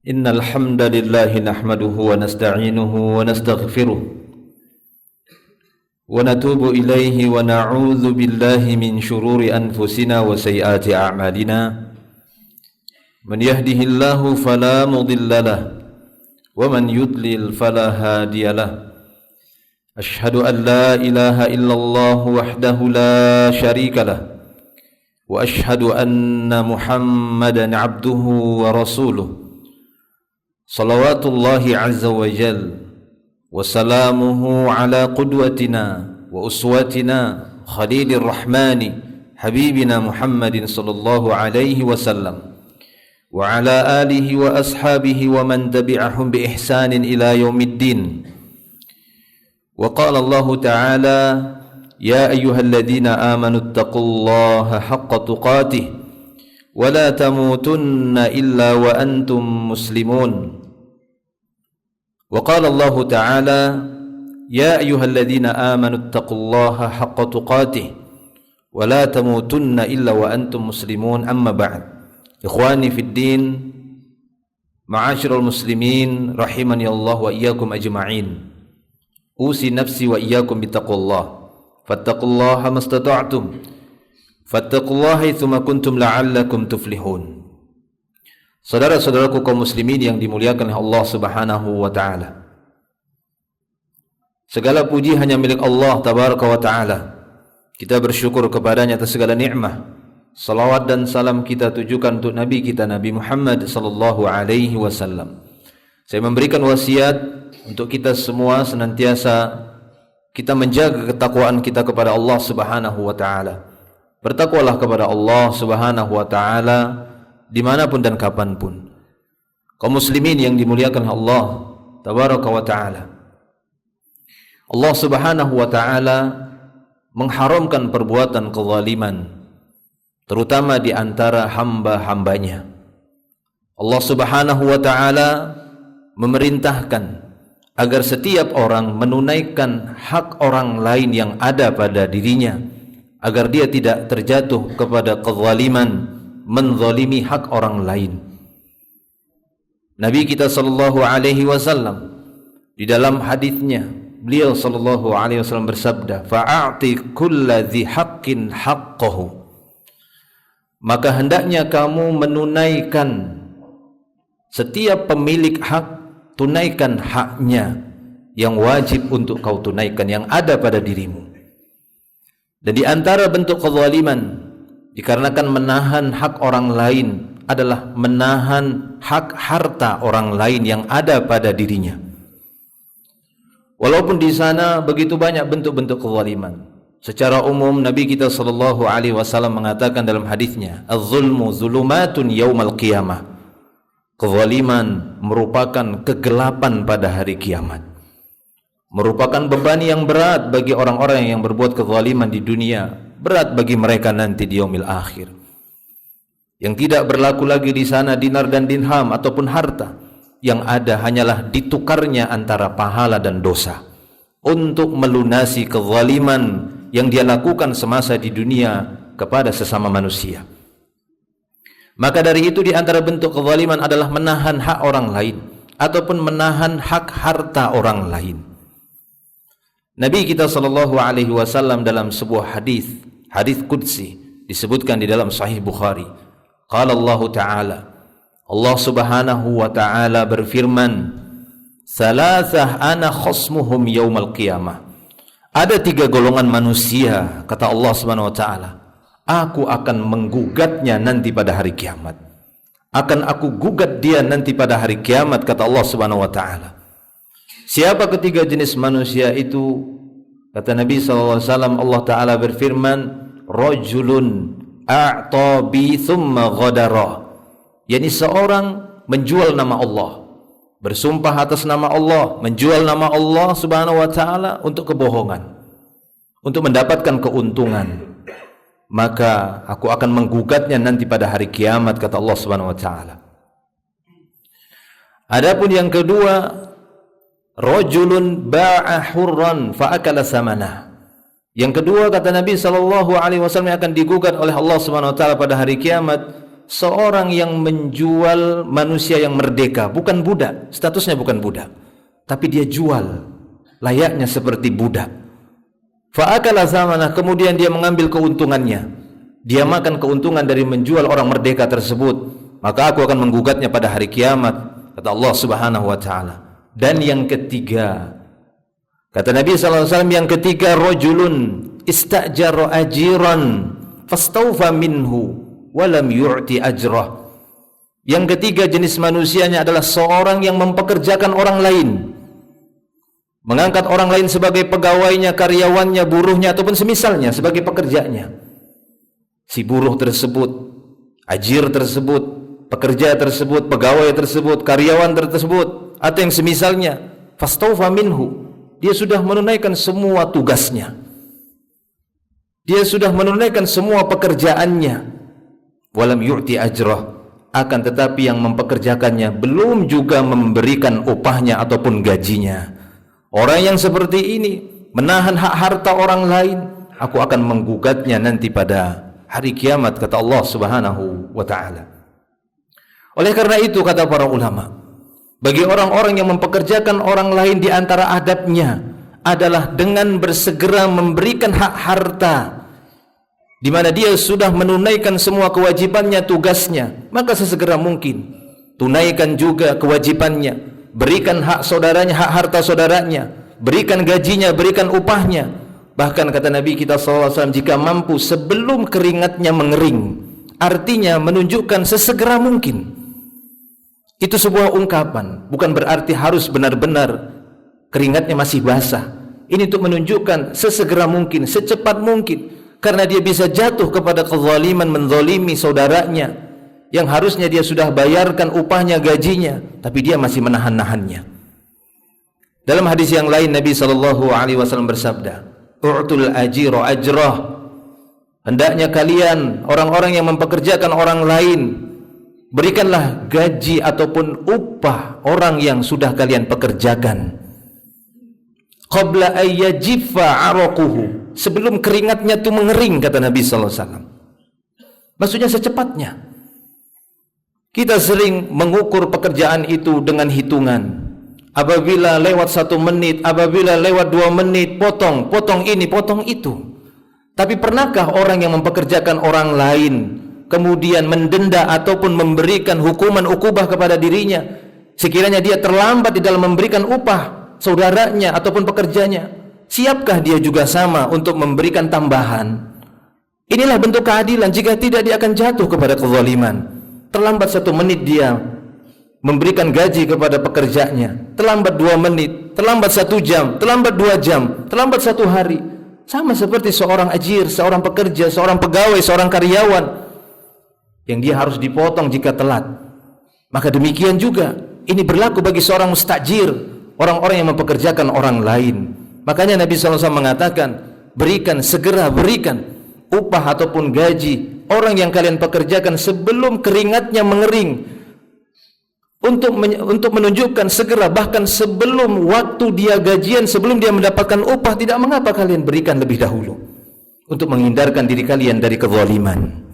إن الحمد لله نحمده ونستعينه ونستغفره ونتوب إليه ونعوذ بالله من شرور أنفسنا وسيئات أعمالنا من يهده الله فلا مضل له ومن يضلل فلا هادي له أشهد أن لا إله إلا الله وحده لا شريك له وأشهد أن محمدا عبده ورسوله صلوات الله عز وجل وسلامه على قدوتنا وأسوتنا خليل الرحمن حبيبنا محمد صلى الله عليه وسلم وعلى آله وأصحابه ومن تبعهم بإحسان إلى يوم الدين. وقال الله تعالى: يا أيها الذين آمنوا اتقوا الله حق تقاته ولا تموتن إلا وأنتم مسلمون. وقال الله تعالى: يا أيها الذين آمنوا اتقوا الله حق تقاته ولا تموتن إلا وأنتم مسلمون. أما بعد، إخواني في الدين، معاشر المسلمين رحمني الله وإياكم أجمعين، أوصي نفسي وإياكم بتقوى الله، فاتقوا الله ما استطعتم، فاتقوا الله حيثما كنتم لعلكم تفلحون. Saudara-saudaraku kaum muslimin yang dimuliakan oleh Allah Subhanahu wa taala. Segala puji hanya milik Allah tabaraka wa taala. Kita bersyukur kepadanya atas segala nikmat. Salawat dan salam kita tujukan untuk Nabi kita Nabi Muhammad sallallahu alaihi wasallam. Saya memberikan wasiat untuk kita semua senantiasa kita menjaga ketakwaan kita kepada Allah Subhanahu wa taala. Bertakwalah kepada Allah Subhanahu wa taala dimanapun dan kapanpun. Kaum muslimin yang dimuliakan Allah tabaraka wa ta'ala, Allah Subhanahu wa ta'ala mengharamkan perbuatan kezaliman, terutama di antara hamba-hambanya. Allah Subhanahu wa ta'ala memerintahkan agar setiap orang menunaikan hak orang lain yang ada pada dirinya, agar dia tidak terjatuh kepada kezaliman, menzalimi hak orang lain. Nabi kita sallallahu alaihi wasallam di dalam hadisnya, beliau sallallahu alaihi wasallam bersabda, fa'ati kulladzi haqqin haqqahu. Maka hendaknya kamu menunaikan setiap pemilik hak, tunaikan haknya yang wajib untuk kau tunaikan, yang ada pada dirimu. Dan di antara bentuk kezaliman dikarenakan menahan hak orang lain adalah menahan hak harta orang lain yang ada pada dirinya. Walaupun di sana begitu banyak bentuk-bentuk kezaliman. Secara umum Nabi kita sallallahu alaihi wasallam mengatakan dalam hadisnya, "Az-zulmu zulumatun yaumal qiyamah." Kezaliman merupakan kegelapan pada hari kiamat. Merupakan beban yang berat bagi orang-orang yang berbuat kezaliman di dunia. Berat bagi mereka nanti di yaumil akhir. Yang tidak berlaku lagi di sana dinar dan dirham ataupun harta. Yang ada hanyalah ditukarnya antara pahala dan dosa untuk melunasi kezaliman yang dia lakukan semasa di dunia kepada sesama manusia. Maka dari itu di antara bentuk kezaliman adalah menahan hak orang lain ataupun menahan hak harta orang lain. Nabi kita sallallahu alaihi wasallam dalam sebuah hadis qudsi disebutkan di dalam Sahih Bukhari. Qala Allah Ta'ala, Allah Subhanahu wa ta'ala berfirman, "Salasah ana khasmuhum yaumal qiyamah." Ada 3 golongan manusia, kata Allah Subhanahu wa ta'ala, aku akan menggugatnya nanti pada hari kiamat. Akan aku gugat dia nanti pada hari kiamat, kata Allah Subhanahu wa ta'ala. Siapa ketiga jenis manusia itu? Kata Nabi SAW, Allah Ta'ala berfirman, rajulun a'ta bi thumma ghadara. Yani seorang menjual nama Allah, bersumpah atas nama Allah, menjual nama Allah Subhanahu wa Ta'ala untuk kebohongan, untuk mendapatkan keuntungan. Maka aku akan menggugatnya nanti pada hari kiamat, kata Allah Subhanahu wa Ta'ala. Adapun yang kedua, rajulun ba'a hurran fa'akala samanah. Yang kedua kata Nabi sallallahu alaihi wasallam yang akan digugat oleh Allah Subhanahu wa taala pada hari kiamat, seorang yang menjual manusia yang merdeka, bukan budak, statusnya bukan budak, tapi dia jual layaknya seperti budak. Fa'akala zamanah, kemudian dia mengambil keuntungannya, dia makan keuntungan dari menjual orang merdeka tersebut, maka aku akan menggugatnya pada hari kiamat, kata Allah Subhanahu wa taala. Dan yang ketiga, kata Nabi sallallahu alaihi wasallam, yang ketiga, rajulun istajara ajiran fastawfa minhu walam yu'ti ajrah. Yang ketiga jenis manusianya adalah seorang yang mempekerjakan orang lain, mengangkat orang lain sebagai pegawainya, karyawannya, buruhnya ataupun semisalnya sebagai pekerjanya. Si buruh tersebut, ajir tersebut, pekerja tersebut, pegawai tersebut, karyawan tersebut atau yang semisalnya, fastawfa minhu, dia sudah menunaikan semua tugasnya, dia sudah menunaikan semua pekerjaannya, walam yu'ti ajrah, akan tetapi yang mempekerjakannya belum juga memberikan upahnya ataupun gajinya. Orang yang seperti ini menahan hak harta orang lain, aku akan menggugatnya nanti pada hari kiamat, kata Allah Subhanahu wa taala. Oleh karena itu, kata para ulama, bagi orang-orang yang mempekerjakan orang lain, di antara adabnya adalah dengan bersegera memberikan hak harta, di mana dia sudah menunaikan semua kewajibannya, tugasnya, maka sesegera mungkin tunaikan juga kewajibannya, berikan hak saudaranya, hak harta saudaranya, berikan gajinya, berikan upahnya. Bahkan kata Nabi kita SAW, jika mampu sebelum keringatnya mengering, artinya menunjukkan sesegera mungkin. Itu sebuah ungkapan, bukan berarti harus benar-benar keringatnya masih basah. Ini untuk menunjukkan sesegera mungkin, secepat mungkin, karena dia bisa jatuh kepada kezaliman, menzalimi saudaranya yang harusnya dia sudah bayarkan upahnya, gajinya, tapi dia masih menahan-nahannya. Dalam hadis yang lain Nabi SAW bersabda, u'tul ajira ajrah, hendaknya kalian orang-orang yang mempekerjakan orang lain, berikanlah gaji ataupun upah orang yang sudah kalian pekerjakan, qabla ayyajifa araquhu, sebelum keringatnya itu mengering, kata Nabi sallallahu alaihi wasallam. Maksudnya secepatnya. Kita sering mengukur pekerjaan itu dengan hitungan. Apabila lewat 1 menit, apabila lewat 2 menit, potong ini, potong itu. Tapi pernahkah orang yang mempekerjakan orang lain kemudian mendenda ataupun memberikan hukuman ukubah kepada dirinya sekiranya dia terlambat di dalam memberikan upah saudaranya ataupun pekerjanya? Siapkah dia juga sama untuk memberikan tambahan? Inilah bentuk keadilan. Jika tidak, dia akan jatuh kepada kezaliman. Terlambat 1 menit dia memberikan gaji kepada pekerjanya, terlambat 2 menit, terlambat 1 jam, terlambat 2 jam, terlambat 1 hari, sama seperti seorang ajir, seorang pekerja, seorang pegawai, seorang karyawan yang dia harus dipotong jika telat. Maka demikian juga ini berlaku bagi seorang mustajir, orang-orang yang mempekerjakan orang lain. Makanya Nabi SAW mengatakan, berikan, segera berikan upah ataupun gaji orang yang kalian pekerjakan sebelum keringatnya mengering, untuk menunjukkan segera, bahkan sebelum waktu dia gajian, sebelum dia mendapatkan upah, tidak mengapa kalian berikan lebih dahulu untuk menghindarkan diri kalian dari kezaliman.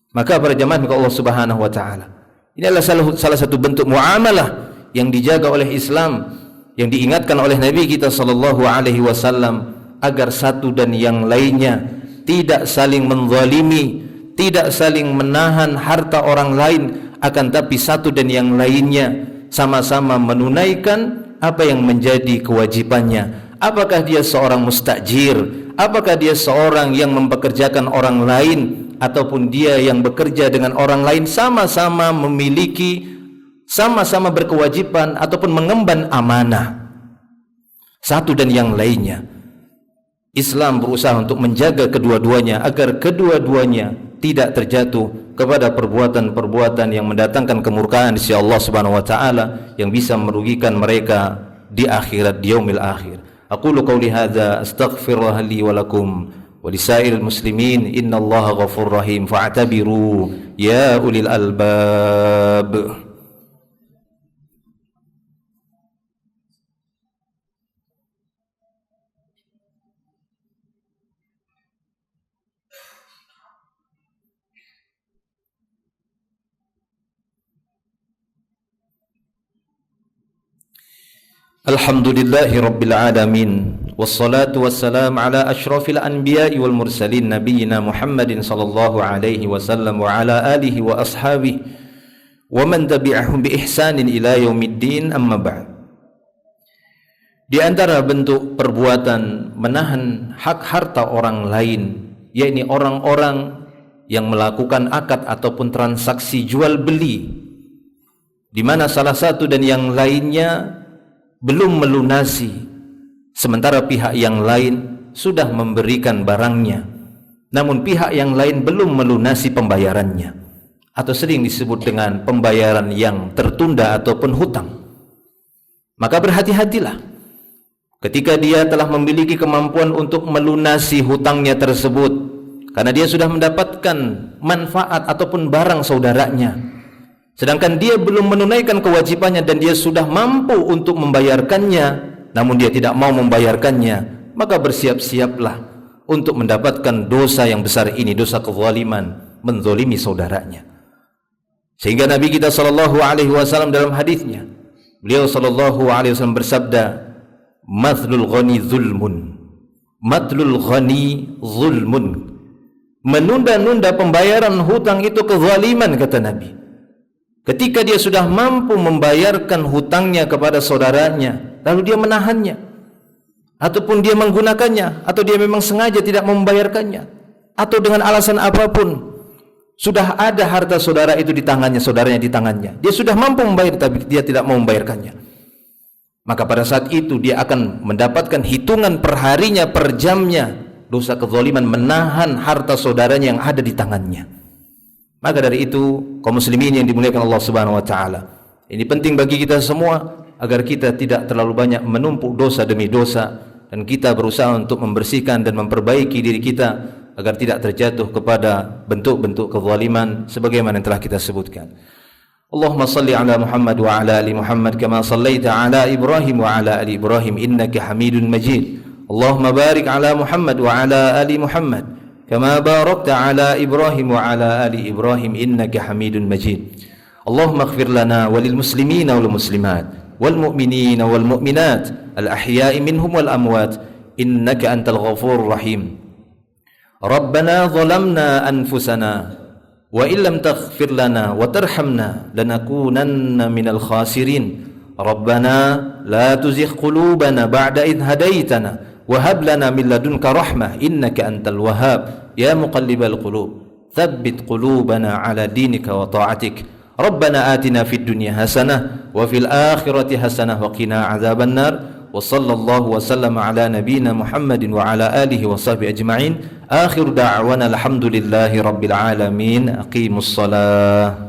Maka para jamaah Allah Subhanahu wa taala, ini adalah salah satu bentuk muamalah yang dijaga oleh Islam, yang diingatkan oleh Nabi kita sallallahu alaihi wasallam, agar satu dan yang lainnya tidak saling menzalimi, tidak saling menahan harta orang lain, akan tapi satu dan yang lainnya sama-sama menunaikan apa yang menjadi kewajibannya. Apakah dia seorang mustajir, apakah dia seorang yang mempekerjakan orang lain, ataupun dia yang bekerja dengan orang lain, sama-sama memiliki, sama-sama berkewajiban ataupun mengemban amanah satu dan yang lainnya. Islam berusaha untuk menjaga kedua-duanya agar kedua-duanya tidak terjatuh kepada perbuatan-perbuatan yang mendatangkan kemurkaan di sisi Allah Subhanahu wa taala, yang bisa merugikan mereka di akhirat, di yaumil akhir. Aqulu qauli hadza astaghfirullah li wa lakum wa lisairil muslimin, innallaha ghafurur rahim, fa'tabiru ya ulil albab. Alhamdulillahi Rabbil Alamin, wassalatu wassalam ala ashrafil anbiya'i wal mursalin, nabiyyina Muhammadin sallallahu alaihi wasallam wa ala alihi wa ashabihi wa man tabi'ahum bi ihsanin ila yaumiddin, amma ba'd. Di antara bentuk perbuatan menahan hak harta orang lain, yakni orang-orang yang melakukan akad ataupun transaksi jual beli, di mana salah satu dan yang lainnya belum melunasi, sementara pihak yang lain sudah memberikan barangnya, namun pihak yang lain belum melunasi pembayarannya, atau sering disebut dengan pembayaran yang tertunda ataupun hutang. Maka berhati-hatilah ketika dia telah memiliki kemampuan untuk melunasi hutangnya tersebut, karena dia sudah mendapatkan manfaat ataupun barang saudaranya, sedangkan dia belum menunaikan kewajibannya dan dia sudah mampu untuk membayarkannya, namun dia tidak mau membayarkannya, maka bersiap-siaplah untuk mendapatkan dosa yang besar ini, dosa kezaliman, menzalimi saudaranya. Sehingga Nabi kita sallallahu alaihi wasallam dalam hadisnya, beliau sallallahu alaihi wasallam bersabda, "Mathlul ghani zulmun." Matlul ghani zulmun. Menunda-nunda pembayaran hutang itu kezaliman, kata Nabi. Ketika dia sudah mampu membayarkan hutangnya kepada saudaranya, lalu dia menahannya, ataupun dia menggunakannya, atau dia memang sengaja tidak membayarkannya, atau dengan alasan apapun, sudah ada harta saudara itu di tangannya, saudaranya di tangannya, dia sudah mampu membayar tapi dia tidak mau membayarkannya, maka pada saat itu dia akan mendapatkan hitungan per harinya, per jamnya, dosa kezaliman menahan harta saudaranya yang ada di tangannya. Maka dari itu, kaum muslimin yang dimuliakan Allah Subhanahu wa taala, ini penting bagi kita semua agar kita tidak terlalu banyak menumpuk dosa demi dosa, dan kita berusaha untuk membersihkan dan memperbaiki diri kita agar tidak terjatuh kepada bentuk-bentuk kezaliman sebagaimana yang telah kita sebutkan. Allahumma salli ala Muhammad wa ala ali Muhammad kama sallaita ala Ibrahim wa ala ali Ibrahim innaka Hamidun Majid. Allahumma barik ala Muhammad wa ala ali Muhammad كما باركت على إبراهيم وعلى آل إبراهيم إنك حميد مجيد. اللهم اغفر لنا وللمسلمين والمسلمات والمؤمنين والمؤمنات الأحياء منهم والأموات إنك أنت الغفور الرحيم. ربنا ظلمنا أنفسنا وإن لم تغفر لنا وترحمنا لنكونن من الخاسرين. ربنا لا تزغ قلوبنا بعد إذ هديتنا وهب لنا من لدنك رحمة إنك أنت الوهاب يا مقلب القلوب ثبت قلوبنا على دينك وطاعتك. ربنا آتنا في الدنيا حسنة وفي الآخرة حسنة وقنا عذاب النار. وصلى الله وسلم على نبينا محمد وعلى آله وصحبه أجمعين. آخر دعوانا الحمد لله رب العالمين. أقيموا الصلاة.